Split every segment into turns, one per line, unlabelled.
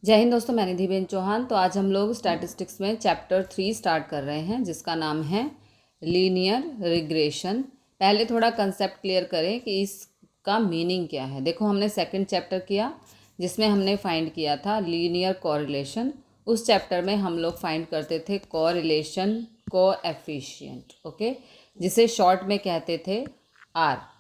जय हिंद दोस्तों, मैं निधिबेन चौहान। तो आज हम लोग स्टैटिस्टिक्स में चैप्टर 3 स्टार्ट कर रहे हैं, जिसका नाम है लीनियर रिग्रेशन। पहले थोड़ा कंसेप्ट क्लियर करें कि इसका मीनिंग क्या है। देखो, हमने सेकंड चैप्टर किया जिसमें हमने फाइंड किया था लीनियर कोरिलेशन। उस चैप्टर में हम लोग फाइंड करते थे कोरिलेशन कोएफिशिएंट, ओके, जिसे शॉर्ट में कहते थे आर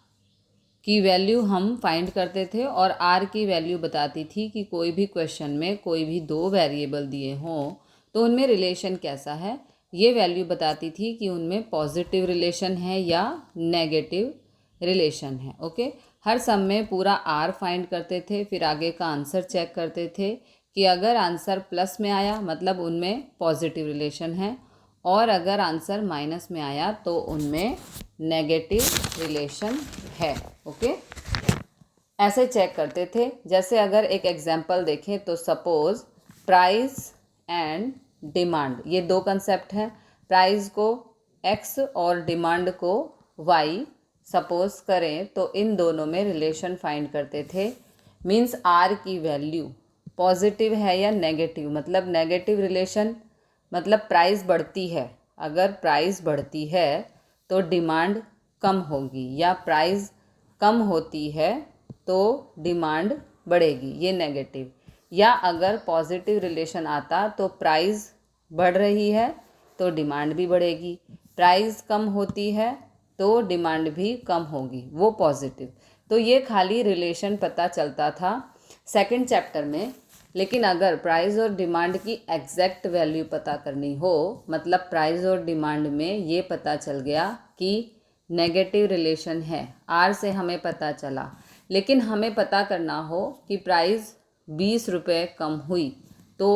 की वैल्यू हम फाइंड करते थे। और आर की वैल्यू बताती थी कि कोई भी क्वेश्चन में कोई भी दो वेरिएबल दिए हों तो उनमें रिलेशन कैसा है। ये वैल्यू बताती थी कि उनमें पॉजिटिव रिलेशन है या नेगेटिव रिलेशन है, ओके। हर सम में पूरा आर फाइंड करते थे, फिर आगे का आंसर चेक करते थे कि अगर आंसर प्लस में आया मतलब उनमें पॉजिटिव रिलेशन है, और अगर आंसर माइनस में आया तो उनमें नेगेटिव रिलेशन है, ओके। ऐसे चेक करते थे। जैसे अगर एक एग्जांपल देखें तो सपोज प्राइस एंड डिमांड, ये दो कंसेप्ट हैं। प्राइस को एक्स और डिमांड को वाई सपोज करें तो इन दोनों में रिलेशन फाइंड करते थे। मीन्स आर की वैल्यू पॉजिटिव है या नेगेटिव, मतलब नेगेटिव रिलेशन मतलब प्राइस बढ़ती है। अगर प्राइस बढ़ती है तो डिमांड कम होगी, या प्राइस कम होती है तो डिमांड बढ़ेगी, ये नेगेटिव। या अगर पॉजिटिव रिलेशन आता तो प्राइस बढ़ रही है तो डिमांड भी बढ़ेगी, प्राइस कम होती है तो डिमांड भी कम होगी, वो पॉजिटिव। तो ये खाली रिलेशन पता चलता था सेकंड चैप्टर में। लेकिन अगर प्राइस और डिमांड की एग्जैक्ट वैल्यू पता करनी हो, मतलब प्राइस और डिमांड में ये पता चल गया कि नेगेटिव रिलेशन है, आर से हमें पता चला, लेकिन हमें पता करना हो कि प्राइस 20 रुपये कम हुई तो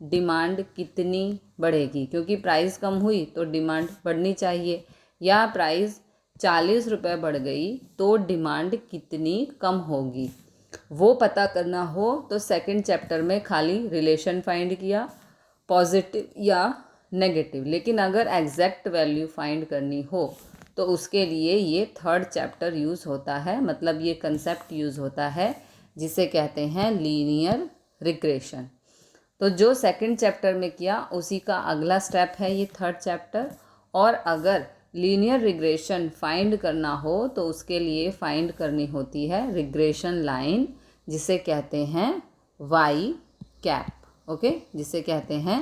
डिमांड कितनी बढ़ेगी, क्योंकि प्राइस कम हुई तो डिमांड बढ़नी चाहिए। या प्राइस 40 रुपये बढ़ गई तो डिमांड कितनी कम होगी, वो पता करना हो तो सेकंड चैप्टर में खाली रिलेशन फाइंड किया, पॉजिटिव या नेगेटिव। लेकिन अगर एग्जैक्ट वैल्यू फाइंड करनी हो तो उसके लिए ये थर्ड चैप्टर यूज़ होता है, मतलब ये कंसेप्ट यूज़ होता है जिसे कहते हैं लीनियर रिग्रेशन। तो जो सेकंड चैप्टर में किया उसी का अगला स्टेप है ये थर्ड चैप्टर। और अगर लीनियर रिग्रेशन फाइंड करना हो तो उसके लिए फाइंड करनी होती है रिग्रेशन लाइन, जिसे कहते हैं वाई कैप, ओके, जिसे कहते हैं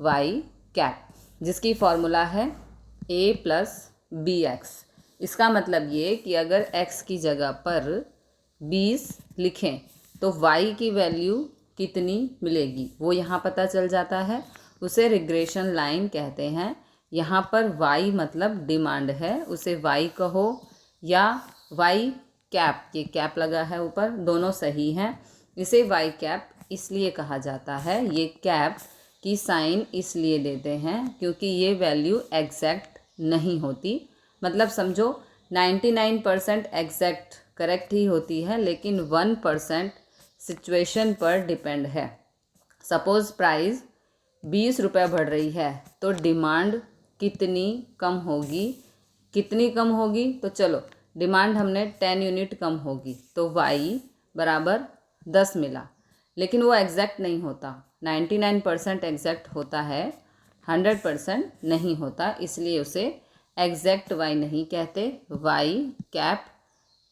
वाई कैप, जिसकी फॉर्मूला है a प्लस बी एक्स। इसका मतलब ये कि अगर x की जगह पर 20 लिखें तो y की वैल्यू कितनी मिलेगी वो यहाँ पता चल जाता है, उसे रिग्रेशन लाइन कहते हैं। यहाँ पर y मतलब डिमांड है, उसे y कहो या y कैप, ये कैप लगा है ऊपर, दोनों सही हैं। इसे y कैप इसलिए कहा जाता है, ये कैप की साइन इसलिए देते हैं क्योंकि ये वैल्यू एग्जैक्ट नहीं होती। मतलब समझो 99% एग्जैक्ट करेक्ट ही होती है, लेकिन 1% सिचुएशन पर डिपेंड है। सपोज़ प्राइस 20 रुपये बढ़ रही है तो डिमांड कितनी कम होगी, कितनी कम होगी, तो चलो डिमांड हमने 10 यूनिट कम होगी तो y बराबर 10 मिला। लेकिन वो एग्जैक्ट नहीं होता, 99% एग्जैक्ट होता है, 100% नहीं होता, इसलिए उसे एग्जैक्ट y नहीं कहते, y कैप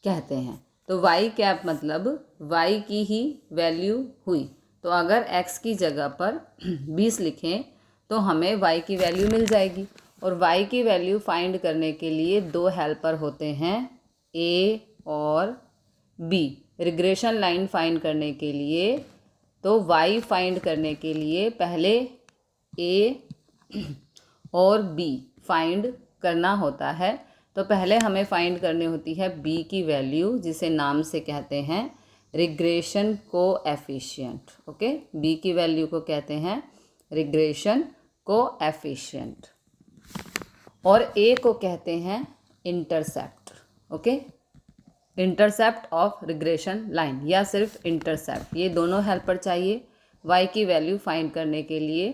कहते हैं। तो y कैप मतलब y की ही वैल्यू हुई। तो अगर x की जगह पर 20 लिखें तो हमें y की वैल्यू मिल जाएगी। और y की वैल्यू फाइंड करने के लिए दो हेल्पर होते हैं, a और b। रिग्रेशन लाइन फाइंड करने के लिए, तो y फाइंड करने के लिए पहले a और b फाइंड करना होता है। तो पहले हमें फाइंड करनी होती है b की वैल्यू, जिसे नाम से कहते हैं रिग्रेशन कोएफिशिएंट, ओके। b की वैल्यू को कहते हैं रिग्रेशन कोएफिशिएंट, और a को कहते हैं intercept, okay, intercept of regression line या सिर्फ इंटरसेप्ट, ये दोनों हेल्पर चाहिए y की वैल्यू फाइंड करने के लिए।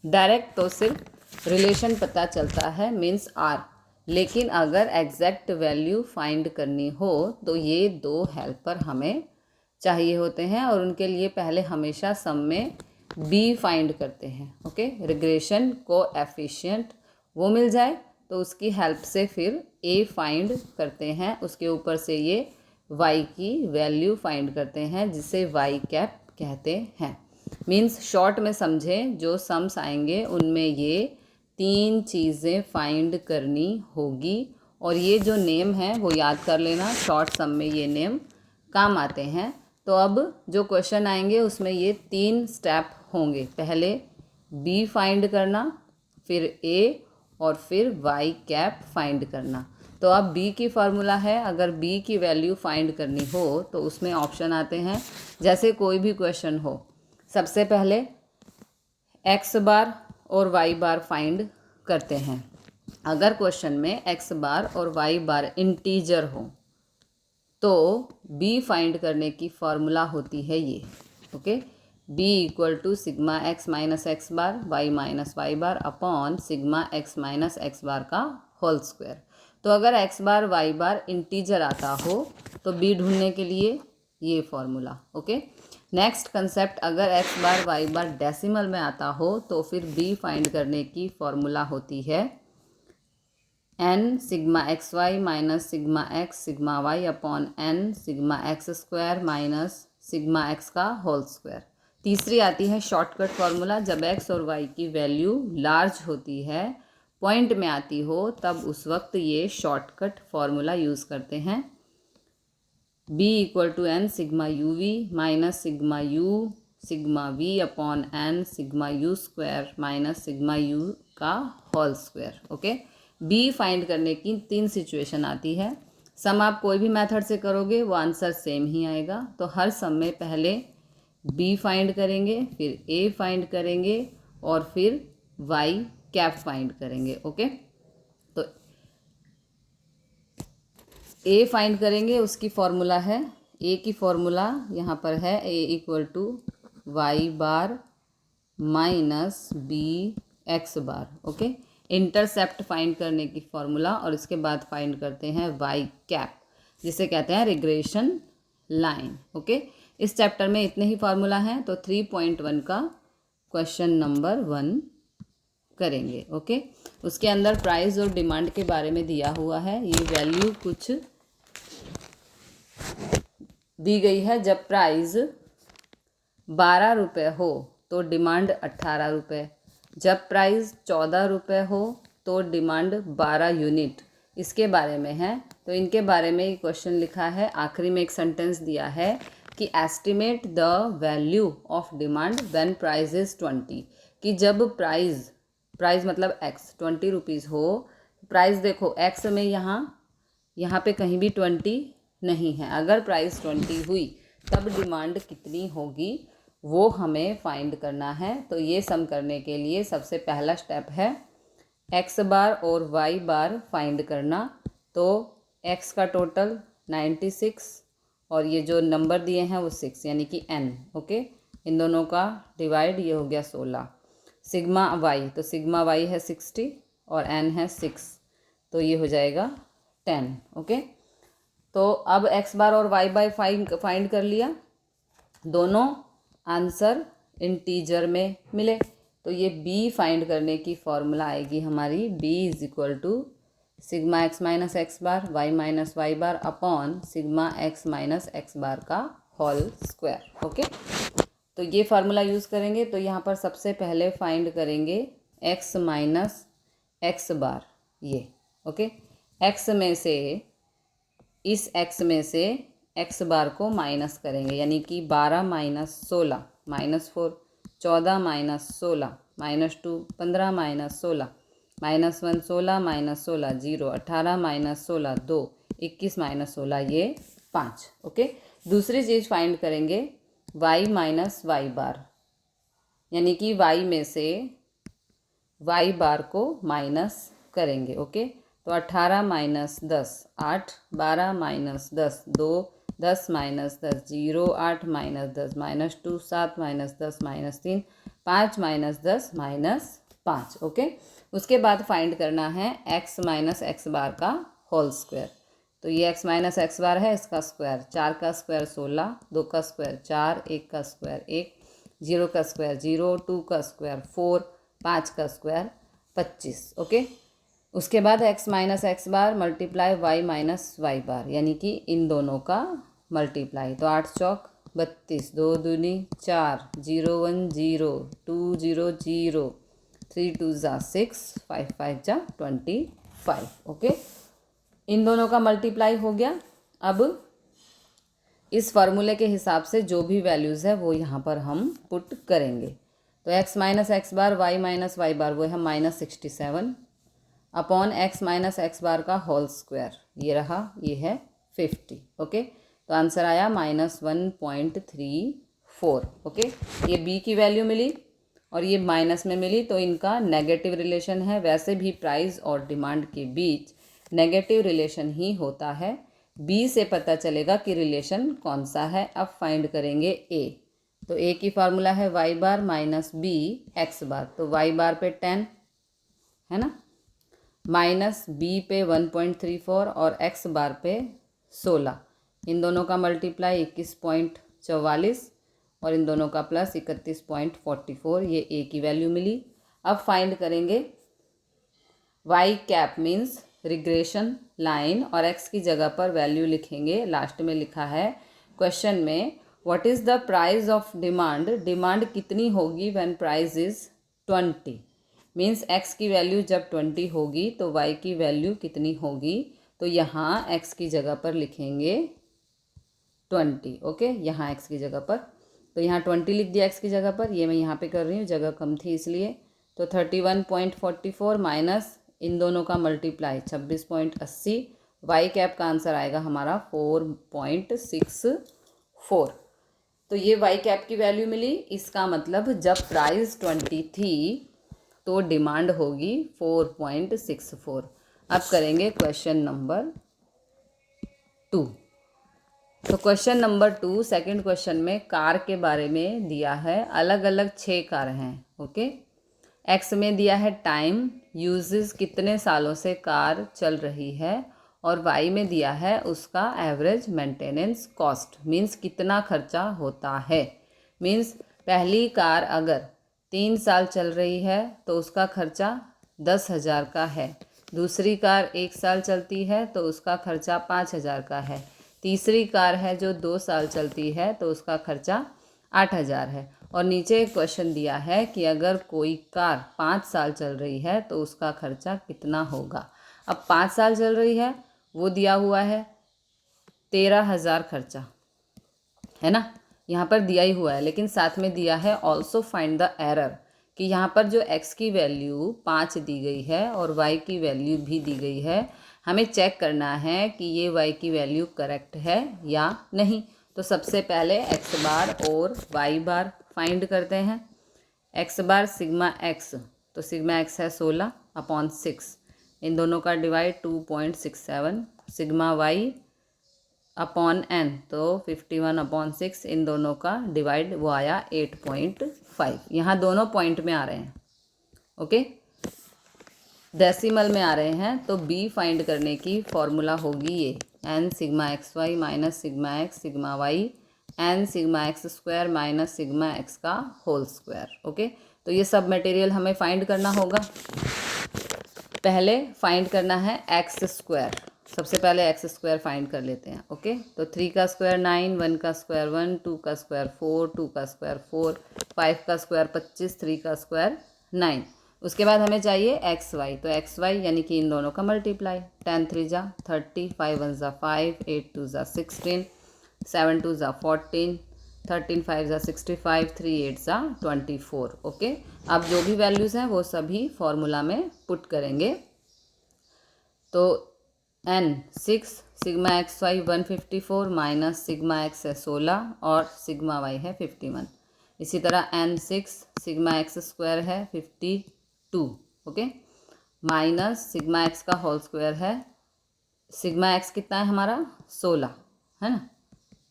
डायरेक्ट तो सिर्फ रिलेशन पता चलता है, मीन्स r, लेकिन अगर एग्जैक्ट वैल्यू फाइंड करनी हो तो ये दो हेल्पर हमें चाहिए होते हैं और उनके लिए पहले हमेशा सम में बी फाइंड करते हैं। ओके, रिग्रेशन कोएफिशिएंट वो मिल जाए तो उसकी हेल्प से फिर ए फाइंड करते हैं, उसके ऊपर से ये वाई की वैल्यू फाइंड करते हैं जिसे वाई कैप कहते हैं। मीन्स शॉर्ट में समझें, जो सम्स आएंगे उनमें ये 3 चीज़ें फाइंड करनी होगी और ये जो नेम है वो याद कर लेना, शॉर्ट सम में ये नेम काम आते हैं। तो अब जो क्वेश्चन आएंगे उसमें ये 3 स्टेप होंगे, पहले बी फाइंड करना, फिर ए और फिर वाई कैप फाइंड करना। तो अब बी की फार्मूला है, अगर बी की वैल्यू फाइंड करनी हो तो उसमें ऑप्शन आते हैं, जैसे कोई भी क्वेश्चन हो सबसे पहले एक्स बार और वाई बार फाइंड करते हैं। अगर क्वेश्चन में एक्स बार और वाई बार इंटीजर हो तो बी फाइंड करने की फार्मूला होती है ये। Okay, B equal to sigma X minus X bar Y minus Y bar upon sigma X minus X bar का होल स्क्वायर। तो अगर X bar Y bar integer आता हो तो बी ढूंढने के लिए ये फार्मूला। ओके, नेक्स्ट कंसेप्ट, अगर X bar Y bar decimal में आता हो तो फिर बी फाइंड करने की फार्मूला होती है n sigma x y minus sigma x sigma y upon N sigma x square minus sigma x का होल स्क्वायर। तीसरी आती है शॉर्टकट फार्मूला, जब एक्स और वाई की वैल्यू लार्ज होती है, पॉइंट में आती हो, तब उस वक्त ये शॉर्टकट फार्मूला यूज़ करते हैं। B equal to N sigma U V minus sigma U sigma V upon N sigma U square minus sigma U का whole square. Okay, B find करने की 3 सिचुएशन आती है। सम आप कोई भी मेथड से करोगे वो आंसर सेम ही आएगा। तो हर सम में पहले बी फाइंड करेंगे, फिर ए फाइंड करेंगे और फिर वाई कैप फाइंड करेंगे। ओके, तो ए फाइंड करेंगे, उसकी फॉर्मूला है, ए की फॉर्मूला यहाँ पर है A equal to Y bar minus B x bar. Okay, intercept find करने की फॉर्मूला और इसके बाद फाइंड करते हैं वाई कैप, जिसे कहते हैं रिग्रेशन लाइन। ओके, इस चैप्टर में इतने ही फार्मूला हैं, तो 3.1 का क्वेश्चन नंबर 1 करेंगे। ओके, उसके अंदर प्राइस और डिमांड के बारे में दिया हुआ है, ये वैल्यू कुछ दी गई है। जब प्राइस 12 रुपये हो तो डिमांड 18 रुपये, जब प्राइस 14 रुपये हो तो डिमांड 12 यूनिट, इसके बारे में है। तो इनके बारे में क्वेश्चन लिखा है, आखिरी में एक सेंटेंस दिया है कि estimate the value of demand when price is 20, कि जब प्राइस मतलब एक्स 20 रुपीज़ हो, प्राइस देखो एक्स में यहाँ पे कहीं भी 20 नहीं है, अगर प्राइस 20 हुई तब डिमांड कितनी होगी वो हमें फाइंड करना है। तो ये सम करने के लिए सबसे पहला स्टेप है एक्स बार और वाई बार फाइंड करना। तो एक्स का टोटल 96 और ये जो नंबर दिए हैं वो 6 यानी कि n। ओके, इन दोनों का डिवाइड, ये हो गया 16। सिग्मा वाई, तो सिग्मा वाई है 60 और n है 6, तो ये हो जाएगा 10। ओके, तो अब एक्स बार और वाई बार फाइंड कर लिया, दोनों आंसर इंटीजर में मिले, तो ये बी फाइंड करने की फॉर्मूला आएगी हमारी, B is equal to sigma X minus X bar Y minus Y bar upon sigma X minus X bar का होल स्क्वायर। ओके, तो ये फार्मूला यूज़ करेंगे। तो यहाँ पर सबसे पहले फाइंड करेंगे एक्स माइनस एक्स बार, ये। ओके, एक्स में से, इस एक्स में से एक्स बार को माइनस करेंगे, यानी कि 12 minus 16 minus 4, 14 minus 16 minus 2, 15 minus 16 minus 1, 16 minus 16 0, 18 minus 16 2, 21 minus 16 ये 5। ओके, दूसरी चीज़ फाइंड करेंगे वाई माइनस वाई बार, यानी कि वाई में से वाई बार को माइनस करेंगे। ओके, तो 18 minus 10 8, 12 minus 10 2, 10 minus 10 0, 8 minus 10 minus 2, 7 minus 10 minus 3, 5 minus 10 minus 5। Okay, उसके बाद फाइंड करना है एक्स माइनस एक्स बार का होल स्क्वायर। तो तो ये x माइनस एक्स बार है, इसका स्क्वायर, 4 का स्क्वायर 16, 2 का स्क्वायर 4, 1 का स्क्वायर 1, 0 का स्क्वायर 0, 2 का स्क्वायर 4, 5 का स्क्वायर 25। ओके, उसके बाद x माइनस एक्स बार मल्टीप्लाई y माइनस वाई बार, यानी कि इन दोनों का मल्टीप्लाई। तो 8 चौक 32, 2 दूनी 4, 0 1 0, 2 0 0, 3 2 ज़ा 6, 5 5 ज़ा 25। ओके, इन दोनों का मल्टीप्लाई हो गया। अब इस फार्मूले के हिसाब से जो भी वैल्यूज़ है वो यहाँ पर हम पुट करेंगे। तो x माइनस एक्स बार y माइनस वाई बार वो है -67 upon x minus X bar का होल स्क्वायर, ये रहा, ये है 50। ओके, तो आंसर आया -1.34। ओके, ये b की वैल्यू मिली और ये माइनस में मिली, तो इनका नेगेटिव रिलेशन है। वैसे भी प्राइस और डिमांड के बीच नेगेटिव रिलेशन ही होता है। बी से पता चलेगा कि रिलेशन कौन सा है। अब फाइंड करेंगे ए। तो ए की फार्मूला है Y bar minus B x bar. तो वाई बार पे 10 है ना, माइनस बी पे 1.34 और एक्स बार पे 16। इन दोनों का मल्टीप्लाई 21.44 और इन दोनों का प्लस 31.44, ये ए की वैल्यू मिली। अब फाइंड करेंगे y cap means regression line और x की जगह पर वैल्यू लिखेंगे। लास्ट में लिखा है क्वेश्चन में what is the price of demand, demand कितनी होगी when price is 20, means x की वैल्यू जब 20 होगी तो y की वैल्यू कितनी होगी। तो यहाँ x की जगह पर लिखेंगे 20। ओके, यहाँ x की जगह पर, तो यहाँ 20 लिख दिया x की जगह पर, ये मैं यहाँ पे कर रही हूँ, जगह कम थी इसलिए। तो 31.44 माइनस इन दोनों का मल्टीप्लाई 26.80, वाई कैप का आंसर आएगा हमारा 4.64। तो ये वाई कैप की वैल्यू मिली। इसका मतलब जब प्राइस 20 थी तो डिमांड होगी 4.64। अब करेंगे क्वेश्चन नंबर 2। तो क्वेश्चन नंबर 2 सेकंड क्वेश्चन में कार के बारे में दिया है। अलग अलग 6 कार हैं। ओके, एक्स में दिया है टाइम यूजेस, कितने सालों से कार चल रही है, और वाई में दिया है उसका एवरेज मेंटेनेंस कॉस्ट, मीन्स कितना खर्चा होता है। मीन्स पहली कार अगर 3 साल चल रही है तो उसका खर्चा 10,000 का है, दूसरी कार 1 साल चलती है तो उसका खर्चा 5,000 का है, तीसरी कार है जो 2 साल चलती है तो उसका खर्चा 8,000 है। और नीचे एक क्वेश्चन दिया है कि अगर कोई कार 5 साल चल रही है तो उसका खर्चा कितना होगा। अब 5 साल चल रही है, वो दिया हुआ है 13,000 खर्चा, है ना, यहाँ पर दिया ही हुआ है, लेकिन साथ में दिया है ऑल्सो फाइंड द एरर, कि यहाँ पर जो x की वैल्यू 5 दी गई है और y की वैल्यू भी दी गई है, हमें चेक करना है कि ये y की वैल्यू करेक्ट है या नहीं। तो सबसे पहले x बार और y बार फाइंड करते हैं। x बार सिग्मा x, तो सिग्मा x है 16 अपॉन 6, इन दोनों का divide 2.67, sigma y upon n तो 51 अपॉन 6, इन दोनों का डिवाइड वो आया 8.5। यहाँ दोनों पॉइंट में आ रहे हैं। ओके, डेसिमल में आ रहे हैं। तो b फाइंड करने की फॉर्मूला होगी ये n sigma x y minus sigma x sigma y n sigma x square minus sigma x का होल स्क्वायर। ओके, तो ये सब मटेरियल हमें फाइंड करना होगा। पहले फाइंड करना है एक्स स्क्वायर। सबसे पहले एक्स स्क्वायर फाइंड कर लेते हैं। ओके, तो 3 का स्क्वायर 9, 1 का स्क्वायर 1, 2 का स्क्वायर 4, 2 का स्क्वायर 4, 5 का स्क्वायर 25, 3 का स्क्वायर 9। उसके बाद हमें चाहिए एक्स वाई, तो एक्स वाई यानी कि इन दोनों का मल्टीप्लाई, 10 3 जा 30, 5 1 जा 5, 8 2 जा 16, 7 2 जा 14, 13 5 जा 65, 3 8 जा 24। ओके, अब जो भी वैल्यूज़ हैं वो सभी फॉर्मूला में पुट करेंगे। तो n 6, sigma x y 154 minus sigma x है 16 और सिग्मा वाई है 51। इसी तरह n 6, सिग्मा एक्स स्क्वायर है 52। ओके, माइनस सिग्मा एक्स का होल स्क्वायर है, सिग्मा एक्स कितना है हमारा 16, है ना,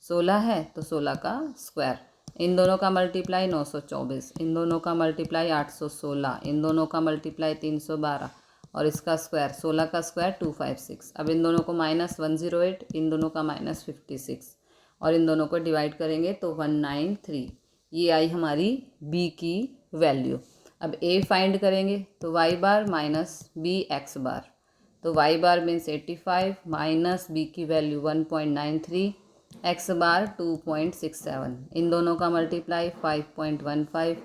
16 है तो 16 का स्क्वायर, इन दोनों का मल्टीप्लाई 924, इन दोनों का मल्टीप्लाई 816, इन दोनों का मल्टीप्लाई 312 और इसका स्क्वायर 16 का स्क्वायर 256। अब इन दोनों को -108, इन दोनों का -56 और इन दोनों को डिवाइड करेंगे तो 193। ये आई हमारी बी की वैल्यू। अब ए फाइंड करेंगे तो y bar minus B x bar, तो y bar means 85 minus b की वैल्यू 1.93, एक्स बार 2.67, इन दोनों का मल्टीप्लाई 5.15,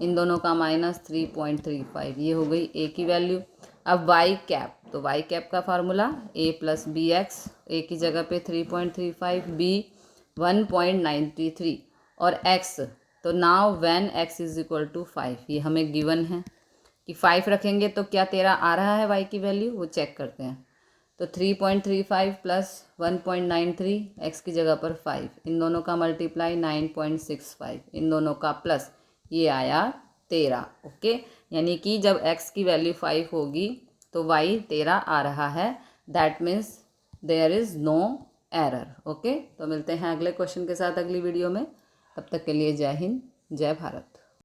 इन दोनों का -3.35, ये हो गई ए की वैल्यू। अब वाई कैप, तो वाई कैप का formula a plus b x, a की जगह पे 3.35, बी 1.93 और एक्स, तो now when x is equal to 5, ये हमें गिवन है कि 5 रखेंगे तो क्या 13 आ रहा है वाई की वैल्यू, वो चेक करते हैं। तो 3.35 प्लस 1.93, एक्स की जगह पर 5, इन दोनों का मल्टीप्लाई 9.65, इन दोनों का प्लस, ये आया 13। ओके, यानी कि जब एक्स की वैल्यू 5 होगी तो वाई 13 आ रहा है, that means there is no error. Okay, तो मिलते हैं अगले क्वेश्चन के साथ अगली वीडियो में। तब तक के लिए जय हिंद, जय भारत।